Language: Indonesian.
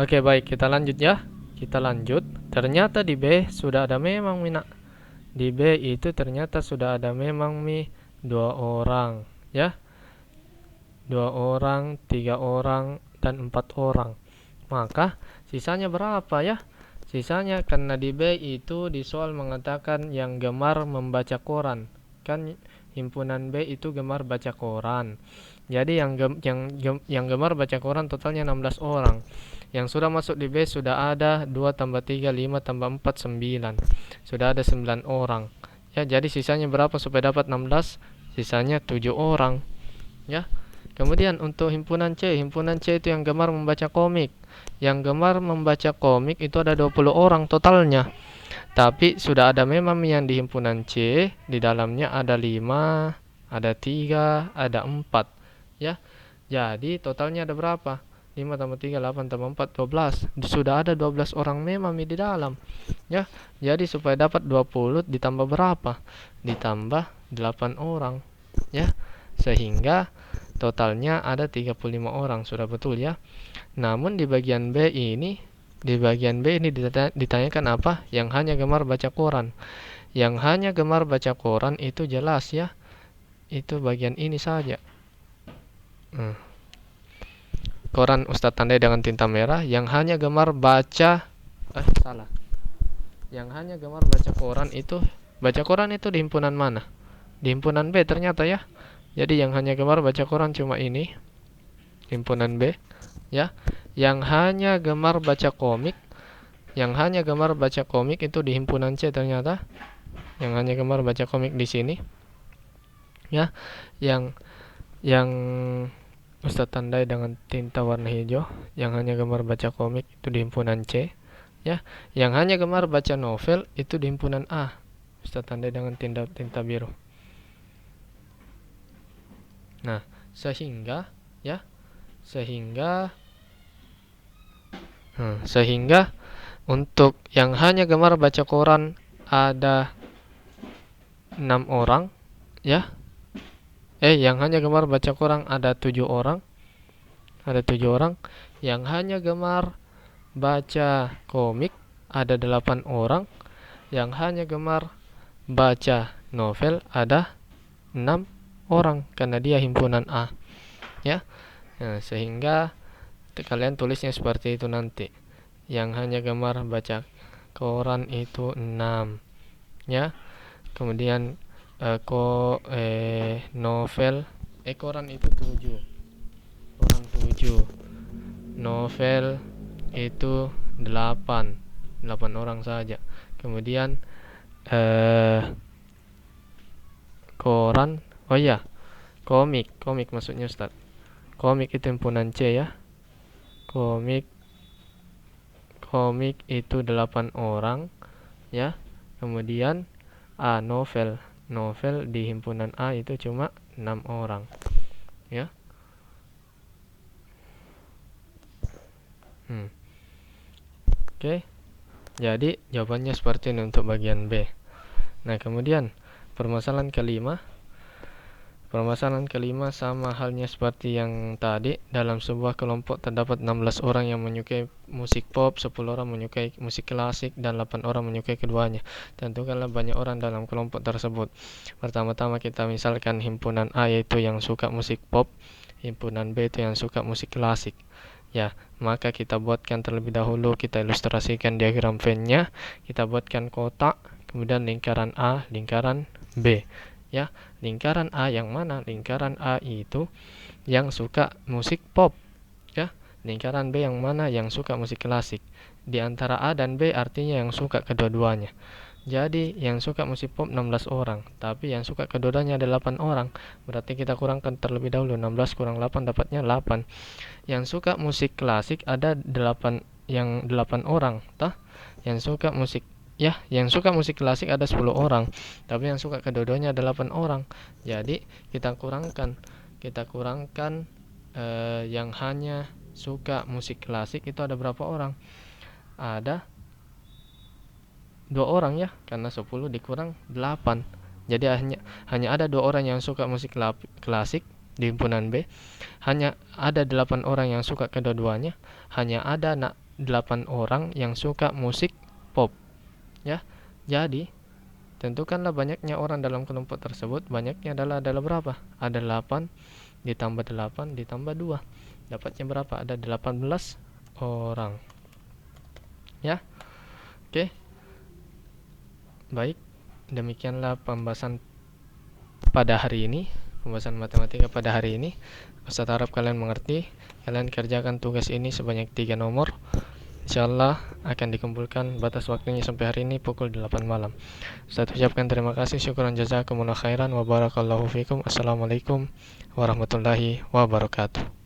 Oke, baik, kita lanjut ya. Kita lanjut. Ternyata di B sudah ada memang mina. Di B itu ternyata sudah ada memang dua orang, ya. Dua orang, tiga orang, dan empat orang. Maka sisanya berapa ya? Sisanya karena di B itu di soal mengatakan yang gemar membaca koran. Kan himpunan B itu gemar baca koran. Jadi yang gemar baca koran totalnya 16 orang. Yang sudah masuk di B sudah ada 2 tambah 3 5 tambah 4 9. Sudah ada 9 orang. Ya, jadi sisanya berapa supaya dapat 16? Sisanya 7 orang, ya. Kemudian untuk himpunan C itu yang gemar membaca komik. Yang gemar membaca komik itu ada 20 orang totalnya. Tapi sudah ada memang yang di himpunan C, di dalamnya ada 5, ada 3, ada 4, ya. Jadi totalnya ada berapa? 5 tambah 3, 8 tambah 4, 12. Sudah ada 12 orang memang di dalam, ya. Jadi supaya dapat 20 ditambah berapa? Ditambah 8 orang, ya. Sehingga totalnya ada 35 orang, sudah betul ya. Namun di bagian B ini ditanyakan apa? Yang hanya gemar baca koran. Yang hanya gemar baca koran itu jelas ya. Itu bagian ini saja. Koran Ustadz tandai dengan tinta merah. Yang hanya gemar baca salah. Yang hanya gemar baca koran itu di himpunan mana? Di himpunan B ternyata ya. Jadi yang hanya gemar baca koran cuma ini, himpunan B, ya. Yang hanya gemar baca komik, itu di himpunan C ternyata. Yang hanya gemar baca komik di sini, ya. Yang Ustadz tandai dengan tinta warna hijau, yang hanya gemar baca komik itu di himpunan C, ya. Yang hanya gemar baca novel itu di himpunan A, Ustadz tandai dengan tinta biru. Nah, sehingga untuk yang hanya gemar baca koran ada 6 orang, ya. Yang hanya gemar baca koran ada 7 orang. Yang hanya gemar baca komik ada 8 orang. Yang hanya gemar baca novel ada 6 orang karena dia himpunan A, ya. Nah, sehingga kalian tulisnya seperti itu nanti. Yang hanya gemar baca koran itu 6, ya. Kemudian novel koran itu 7. Koran 7. Novel itu 8. 8 orang saja. Kemudian koran, komik maksudnya Ustaz. Komik itu himpunan C ya. Komik itu 8 orang, ya. Kemudian novel di himpunan A itu cuma 6 orang, ya. Oke. Jadi jawabannya seperti ini untuk bagian B. Nah, kemudian permasalahan kelima sama halnya seperti yang tadi. Dalam sebuah kelompok terdapat 16 orang yang menyukai musik pop, 10 orang menyukai musik klasik, dan 8 orang menyukai keduanya. Tentukanlah banyak orang dalam kelompok tersebut. Pertama-tama kita misalkan himpunan A yaitu yang suka musik pop, himpunan B itu yang suka musik klasik. Ya, maka kita buatkan terlebih dahulu, kita ilustrasikan diagram Venn-nya, kita buatkan kotak, kemudian lingkaran A, lingkaran B. Ya, lingkaran A yang mana? Lingkaran A itu yang suka musik pop, ya. Lingkaran B yang mana? Yang suka musik klasik. Di antara A dan B artinya yang suka kedua-duanya. Jadi yang suka musik pop 16 orang, tapi yang suka kedua-duanya ada 8 orang. Berarti kita kurangkan terlebih dahulu, 16 kurang 8 dapatnya 8. Yang suka musik klasik ada 8 orang, toh. Yang suka musik klasik ada 10 orang, tapi yang suka kedua-duanya ada 8 orang. Jadi kita kurangkan yang hanya suka musik klasik itu ada berapa orang? Ada 2 orang ya, karena 10 dikurang 8. Jadi hanya ada 2 orang yang suka musik klasik di himpunan B. Hanya ada 8 orang yang suka kedua-duanya. Hanya ada 8 orang yang suka musik pop, ya. Jadi tentukanlah banyaknya orang dalam kelompok tersebut. Banyaknya adalah berapa? Ada 8 ditambah 8 ditambah 2. Dapatnya berapa? Ada 18 orang. Ya. Oke. Baik, demikianlah pembahasan pada hari ini. Pembahasan matematika pada hari ini. Ustaz harap kalian mengerti. Kalian kerjakan tugas ini sebanyak 3 nomor. Insyaallah akan dikumpulkan. Batas waktunya sampai hari ini pukul 8 malam. Saya ucapkan terima kasih. Syukran jazakumullah khairan wa barakallahu fikum. Assalamualaikum warahmatullahi wabarakatuh.